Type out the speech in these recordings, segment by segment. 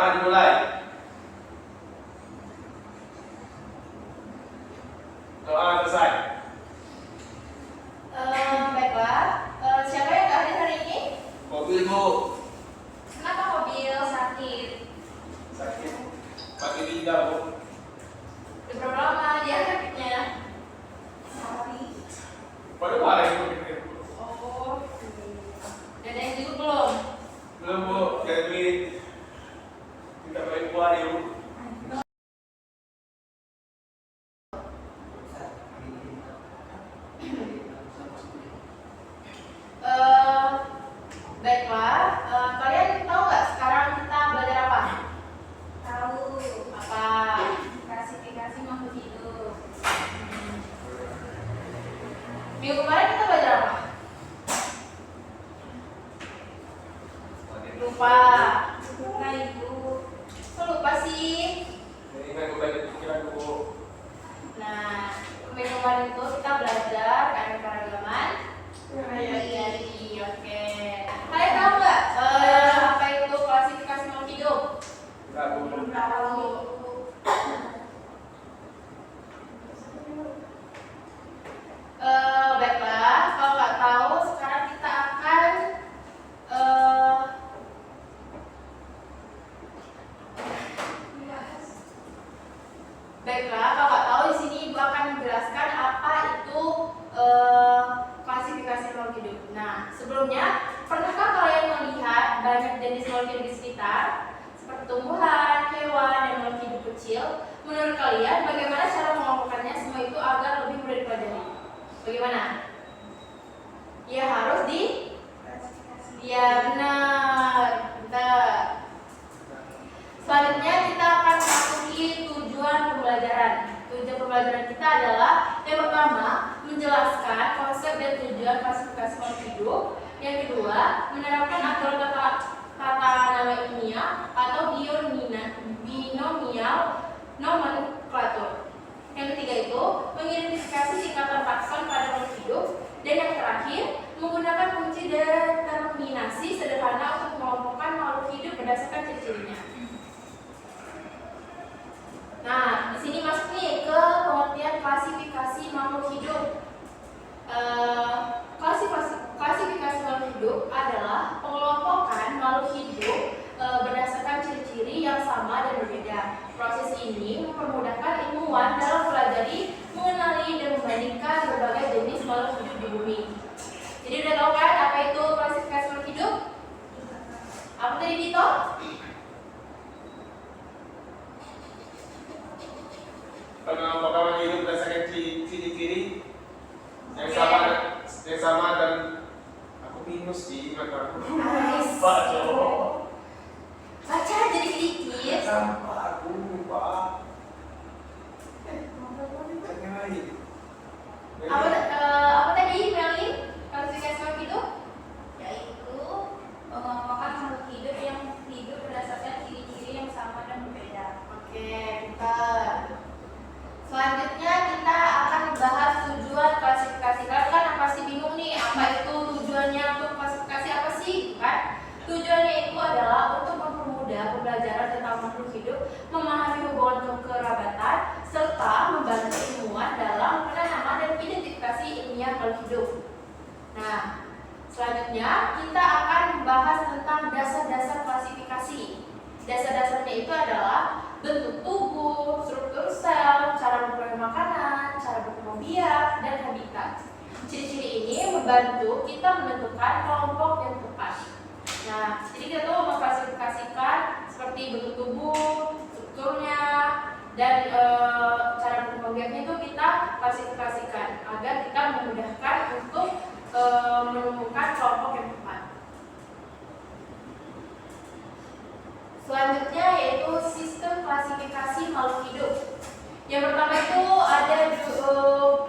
Dimulai. Doa selesai. Baiklah. Siapa yang hadir hari ini? Mobil, Bu. Kenapa mobil sakit? Sakit. Pakai ginjal, Bu. Udah berapa lama dia sakitnya? Sehari. Pada hari itu. Oh. Dan yang juga belum? Belum, Bu. Jadi kita balik keluar ya, Bu. Baiklah. Kalian tahu nggak sekarang kita belajar apa? Tahu Apa? klasifikasi makhluk hidup. Minggu kemarin kita belajar apa? Lupa. Lupa Ibu. Kok lupa sih? Jadi kan gue balik pikiran, Bu. Nah, minggu kemarin itu kita belajar keanekaragaman hayati. Oke. Kalian tahu nggak apa itu klasifikasi makhluk hidup? Enggak, Bu. Belum tahu. Baiklah, kalau nggak tahu sekarang kita akan baiklah, kalau nggak tahu di sini Ibu akan menjelaskan apa itu klasifikasi makhluk hidup. Nah, sebelumnya pernahkah kalian melihat banyak jenis makhluk hidup di sekitar seperti tumbuhan, hewan, dan makhluk hidup kecil? Menurut kalian bagaimana cara mengelompokkannya semua itu agar lebih mudah dipelajari? Bagaimana? Ya harus di ya benar. Bentar. Selanjutnya kita akan memasuki tujuan pembelajaran. Tujuan pembelajaran kita adalah yang pertama menjelaskan konsep dan tujuan klasifikasi makhluk hidup. Yang kedua menerapkan aturan tata nama ilmiah atau binomial nomenklatur. Yang ketiga itu mengidentifikasi tingkatan takson pada makhluk hidup. Dan yang terakhir menggunakan kunci determinasi sederhana untuk mengelompokkan makhluk hidup berdasarkan ciri-cirinya. Nah, di sini masuk nih ke pengertian klasifikasi makhluk hidup. Klasifikasi makhluk hidup adalah pengelompokan makhluk hidup berdasarkan ciri-ciri yang sama dan berbeda. Proses ini mempermudahkan ilmuwan dalam mempelajari, mengenali, dan membandingkan berbagai jenis makhluk hidup di bumi. Jadi udah tahu kan apa itu klasifikasi makhluk hidup? Apa tadi Dito? Pengelompokan hidup berdasarkan ciri-ciri yang sama dan aku minus sih ingat aku. Lupa coba. Baca jadi sedikit. Sampai aku lupa. Apa tadi Meli? Klasifikasi makhluk hidup? Yaitu mengelompokkan makhluk hidup yang hidup berdasarkan ciri-ciri yang sama dan berbeda. Oke, pintar. Selanjutnya kita akan membahas tujuan klasifikasi. Kalian kan pasti bingung nih, apa itu tujuannya untuk klasifikasi apa sih? Kan? Tujuannya itu adalah untuk mempermudah pembelajaran tentang makhluk hidup, memahami hubungan kekerabatan, serta membantu ilmuwan dalam penanaman dan identifikasi ilmiah makhluk hidup. Nah, selanjutnya kita akan membahas tentang dasar-dasar klasifikasi. Dasar-dasarnya itu adalah bentuk tubuh, struktur sel, cara memperoleh makanan, cara berkembang biak, dan habitat. Ciri-ciri ini membantu kita menentukan kelompok yang tepat. Nah, jadi kita tuh mengklasifikasikan seperti bentuk tubuh, strukturnya, dan cara berkembang biaknya itu kita klasifikasikan agar kita memudahkan untuk menemukan kelompok yang tepat. Selanjutnya yaitu sistem klasifikasi makhluk hidup. Yang pertama itu ada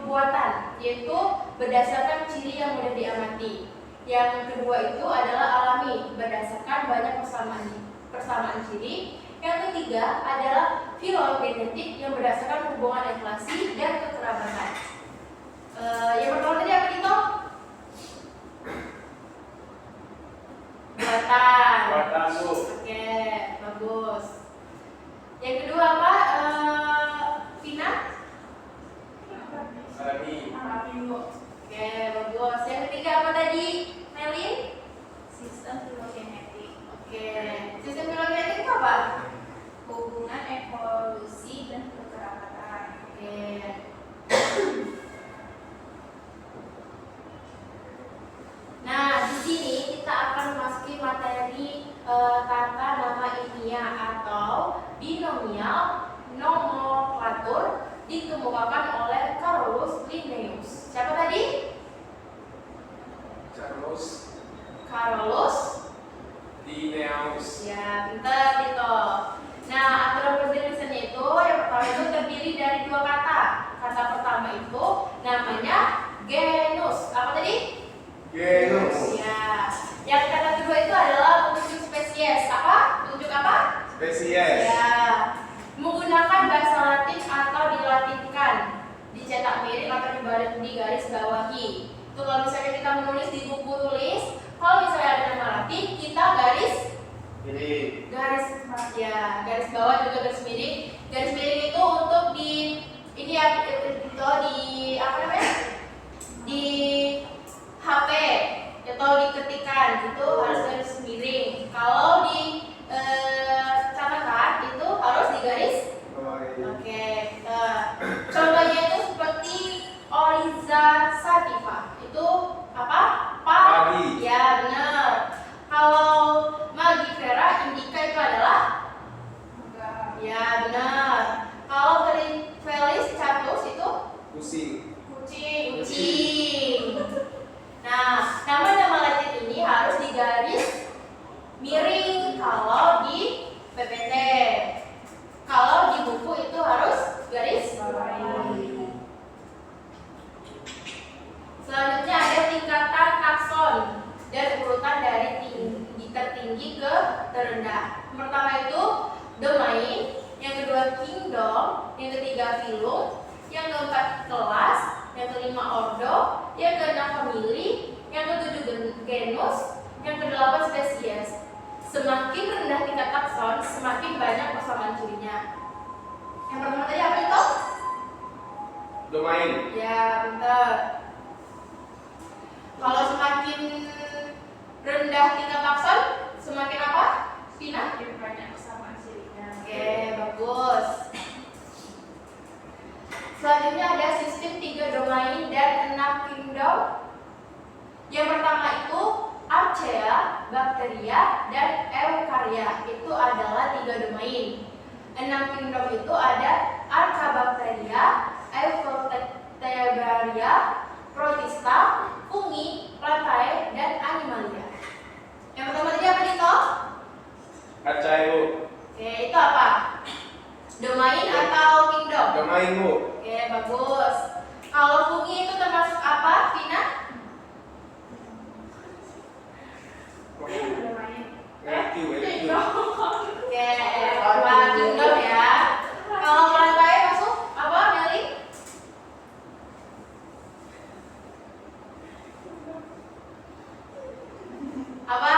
buatan, yaitu berdasarkan ciri yang mudah diamati. Yang kedua itu adalah alami, berdasarkan banyak persamaan ciri. Yang ketiga adalah filogenetik yang berdasarkan hubungan inflasi dan kekerabatan. Yang pertama tadi apa itu? Buatan. Buatan, Bu. Oke, bagus. kimia atau binomial nomenklatur dikemukakan oleh Carolus Linnaeus. Siapa tadi? Carolus Linnaeus. Ya, pintar Tito. Nah, aturan penulisannya itu yang pertama itu terdiri dari dua kata. Kata pertama itu namanya genus. Apa tadi? Genus. Ya. Yang kata kedua itu adalah penunjuk spesies. Apa? Penunjuk apa? Spesies. Ya. Menggunakan bahasa Latin atau dilatinkan, dicetak miring atau di garis bawahi. Itu kalau misalnya kita menulis di buku tulis, kalau misalnya ada nama Latin, kita garis bawah juga garis miring. Garis miring itu untuk di ini ya itu di apa namanya? Di HP atau di ketikan itu harus garis miring. Kalau di catatan itu harus digaris. Oke, contohnya itu seperti Oryza sativa. Itu apa? Padi. Ya, benar. Kalau Mangifera indica itu adalah? Ya, benar. Kalau Felis catus itu? Kucing. Nah, nama-nama Latin ini harus digaris miring kalau di PPT. Kalau di buku itu harus garis bawahi. Selanjutnya ada tingkatan takson dan urutan dari tertinggi ke terendah. Pertama itu domain, yang kedua kingdom, yang ketiga phylum, yang keempat kelas, yang kelima ordo, yang keenam family, yang ketujuh genus, yang kedelapan spesies. Semakin rendah tingkat takson, semakin banyak persamaan cirinya. Yang pertama tadi apa itu? Domain. Ya, benar. Kalau semakin rendah tingkat takson, semakin apa? Pina? Semakin banyak persamaan cirinya. Oke, bagus. Selanjutnya ada sistem 3 domain dan 6 kingdom. Yang pertama itu Archaea, Bakteria, dan Eukarya. Itu adalah 3 domain. 6 kingdom itu ada Archaebacteria, Eukarya, Protista, Fungi, Plantae, dan Animalia. Yang pertama tadi apa Dito? Archaeo. Oke, itu apa? Domain atau kingdom? Domain, Bu. Oke, bagus. Kalau fungi itu termasuk apa, Vina? Eq. Oke, apa kingdom ya? Kalau plantae masuk apa, Meli? Apa?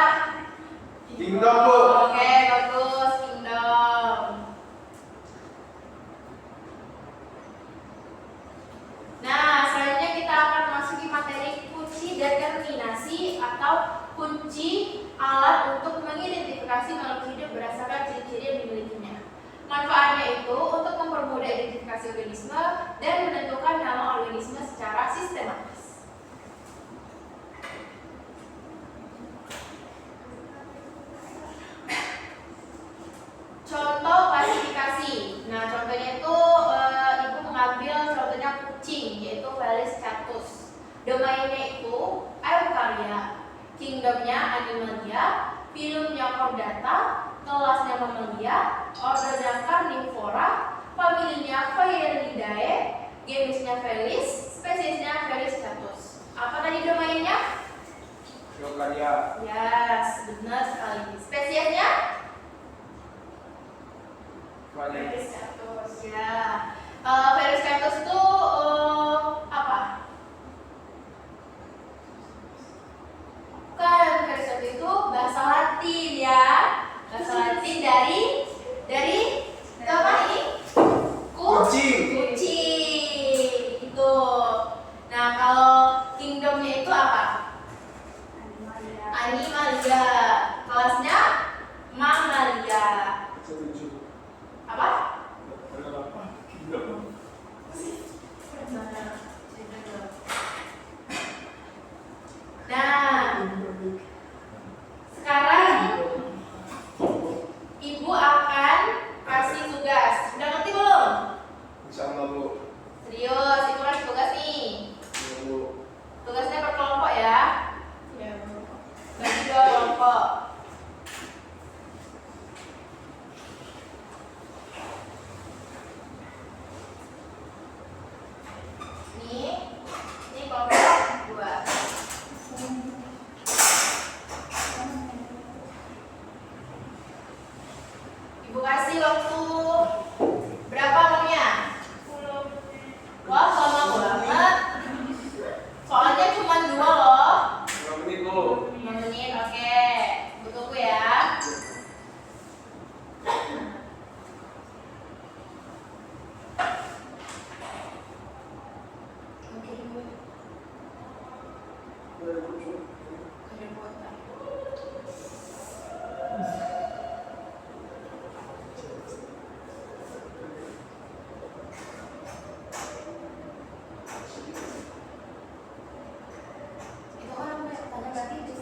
Kingdom, Bu. Oke, bagus, kingdom. Nah, selanjutnya kita akan masuki materi kunci determinasi atau kunci alat untuk mengidentifikasi makhluk hidup berdasarkan ciri-ciri yang dimilikinya. Manfaatnya itu untuk mempermudah identifikasi organisme dan menentukan nama organisme secara sistematis. Contoh klasifikasi. Nah, contohnya itu ibu mengambil contohnya kucing, yaitu Felis catus. Domainnya itu Eukarya, kingdomnya Animalia, phylumnya Chordata, kelasnya Mammalia, ordernya Carnivora, familinya Faelidae, genusnya Felis, spesiesnya Felis catus. Apa tadi domainnya? Eukarya. Yes, benar sekali. Spesiesnya? Felis catus. Ya. Felis catus itu apa? Bukan, Felis catus itu bahasa Latin ya. Bahasa Latin dari apa ini? Kucing. Kucing. Itu. Nah, kalau kingdomnya itu apa? Animalia. Kelasnya Ibu kasih waktu berapa maunya? 10 menit. Wah, lama banget. Soalnya cuma 2 loh. 5 menit Bu. 5 menit, oke. Bu tunggu ya. Oke, Bu. Ada kuota. Itu orang banyak tanya berarti di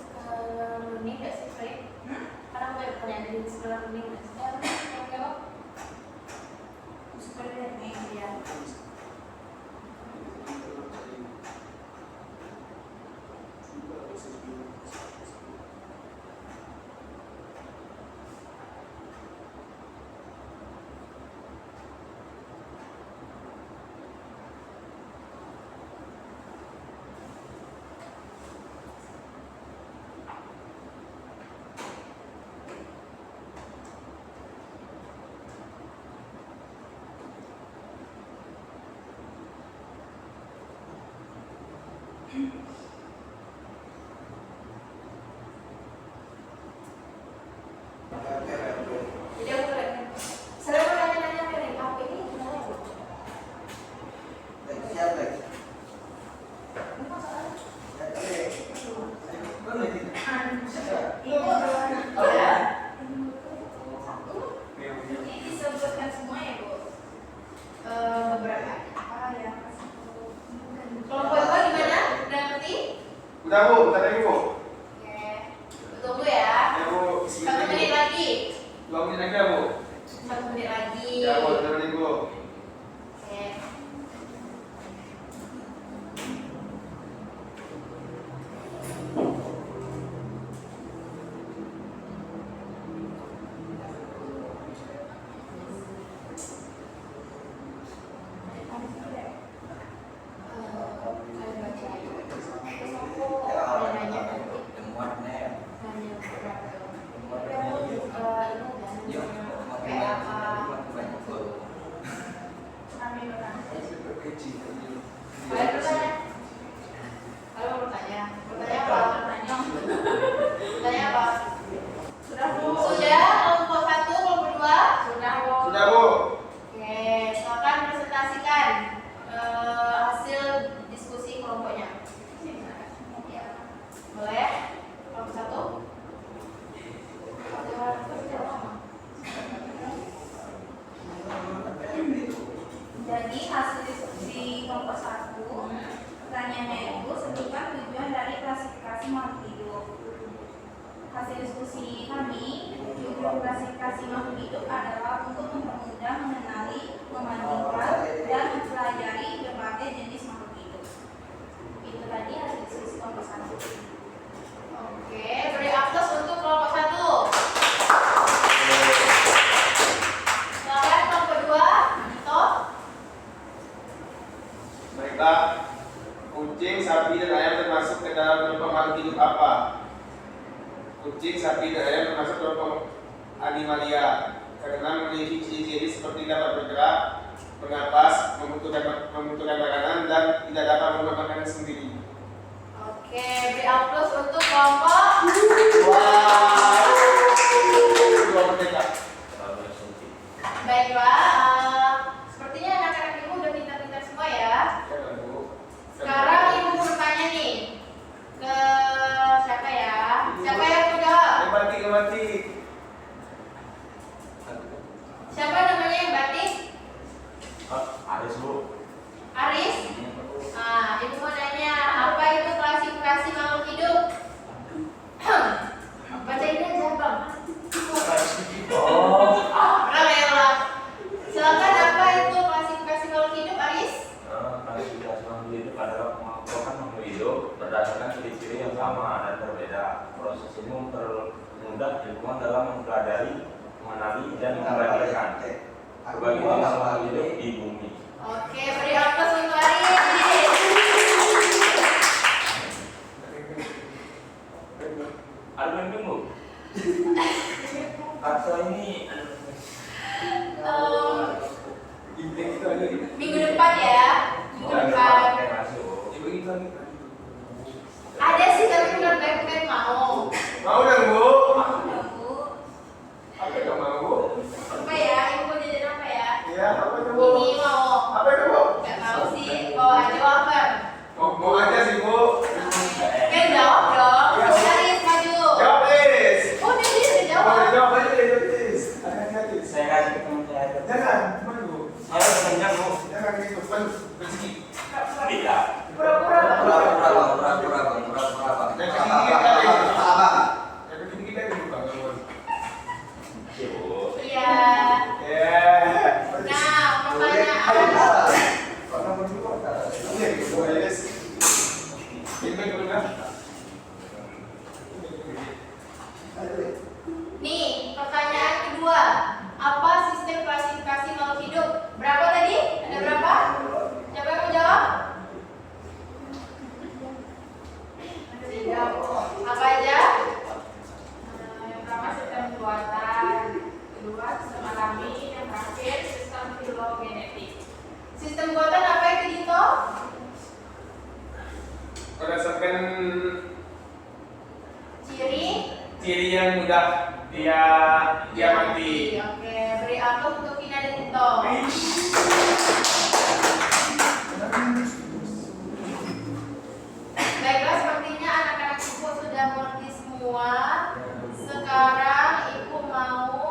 learning nggak sih, Fred? Orang banyak tanya di learning nggak sih? Oke, Pak. Seperti ini. Iya. Jadi aku saya mau nanya-nanya ke HP ini gimana ya, Bu? Ini masalahnya. Ibu Ya. ini disebutkan semua ya, Bu? Berapa? Ah ya, kasih tahu. Kelompok apa gimana? Udah ngerti? Udah Bu, bentar lagi Bu. Oke. Tunggu ya. Ya Bu, 1 menit lagi. 2 menit lagi ya Bu. 1 menit lagi. Ya Bu, 2 menit Bu. Oke. Kalian baca aja. Terus aku ada nanya nanti. Nanya berapa? Ini kayak apa? Kami bertanya. Kalian bertanya? Kalian bertanya? Bertanya apa? Bertanya. Bertanya apa? Sudah, Bu. Sudah, kelompok 1, kelompok 2? Sudah, Bu. Sudah Bu. Oke, silakan presentasikan hasil diskusi kelompoknya. Boleh? Kelompok 1? Jadi hasil diskusi kelompok 1, pertanyaannya itu sebutkan tujuan dari klasifikasi makhluk hidup. Hasil diskusi kami, tujuan klasifikasi makhluk hidup adalah untuk mempermudah mengenali, membandingkan, dan mempelajari berbagai jenis makhluk hidup. Itu tadi hasil diskusi kelompok 1. Oke, beri aplaus untuk kelompok 1. Silakan kelompok 2. Toh? Baiklah. Kucing, sapi, dan ayam termasuk ke dalam kelompok makhluk hidup apa? Kucing, sapi, dan ayam termasuk kelompok animalia karena memiliki ciri-ciri seperti dapat bergerak, bernapas, membutuhkan makanan, dan tidak dapat membuat makanan sendiri. Oke, beri aplaus untuk kelompok. Wah, dua merdeka. Baiklah, sepertinya anak-anak ibu udah pintar-pintar semua ya. Sekarang ibu mau bertanya nih ke siapa ya? Siapa yang mau jawab? Batik. Siapa namanya yang batik? Aris Bu. Aris? Ibu mau nanya, apa itu klasifikasi makhluk hidup? Bacain aja, Bang. Udah ya, Bang. Silakan, apa itu klasifikasi makhluk hidup, Aris? Klasifikasi makhluk hidup adalah mengelompokkan makhluk hidup berdasarkan ciri-ciri yang sama dan berbeda. Proses ini mempermudah ilmuwan dalam mempelajari, mengenali, dan memperhatikan berbagai jenis makhluk hidup di bumi. Oke, beri aplaus untuk Aris. Ada pemimpin Bu? Atau ini sistem alami, yang terakhir sistem filogenetik. Sistem buatan apa itu Dito? Berdasarkan Ciri yang mudah dia diamati. Oke, beri aplaus untuk Vina dan Dito. Baiklah, sepertinya anak-anak ibu sudah mengerti semua. Sekarang ibu mau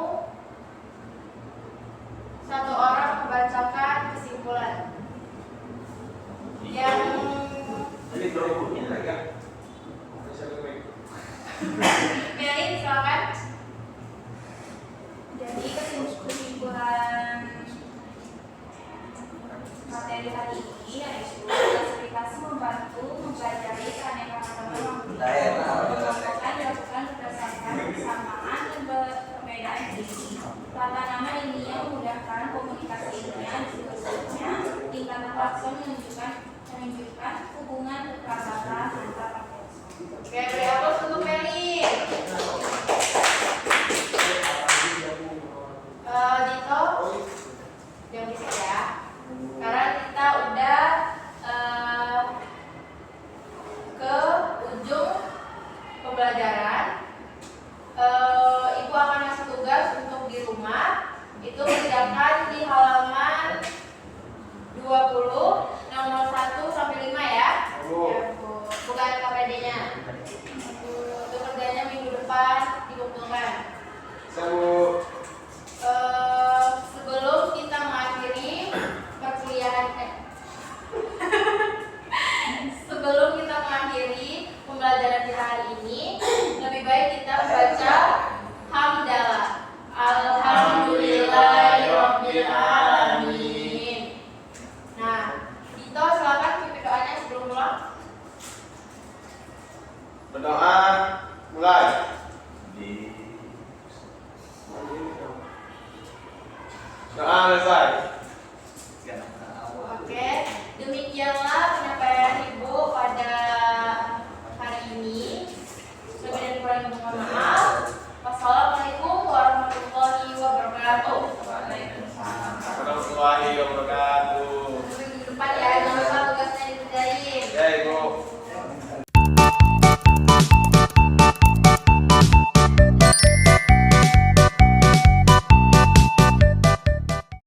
satu orang membacakan kesimpulan. Yang Jadi berikutnya lagi. Meli, silakan. Jadi kesimpulan materi hari ini yaitu klasifikasi membantu mempelajari keanekaragaman makhluk kelompokkan dilakukan berdasarkan kesamaan dan perbedaan jenis. Tata nama ini yang memudahkan komunikasi ilmiah disebutnya tingkatan takson menunjukkan hubungan kata-kata antar takson. Oke, beri aplaus untuk Meli. Dito, diam di sini ya. Karena kita udah ke ujung pembelajaran. Ibu akan ngasih tugas untuk di rumah. Itu kerjakan di halaman 20 nomor 1 sampai 5 ya. Bukan KPD-nya. Itu kerjanya minggu depan dikumpulkan. Sebelum kita mengakhiri perkuliahan sebelum kita mengakhiri pembelajaran kita hari ini, lebih baik kita baca hamdalah. Alhamdulillahirabbil alamin. Nah, Dito silakan pimpin doanya sebelum pulang. Berdoa mulai. Doa selesai. Oke, demikianlah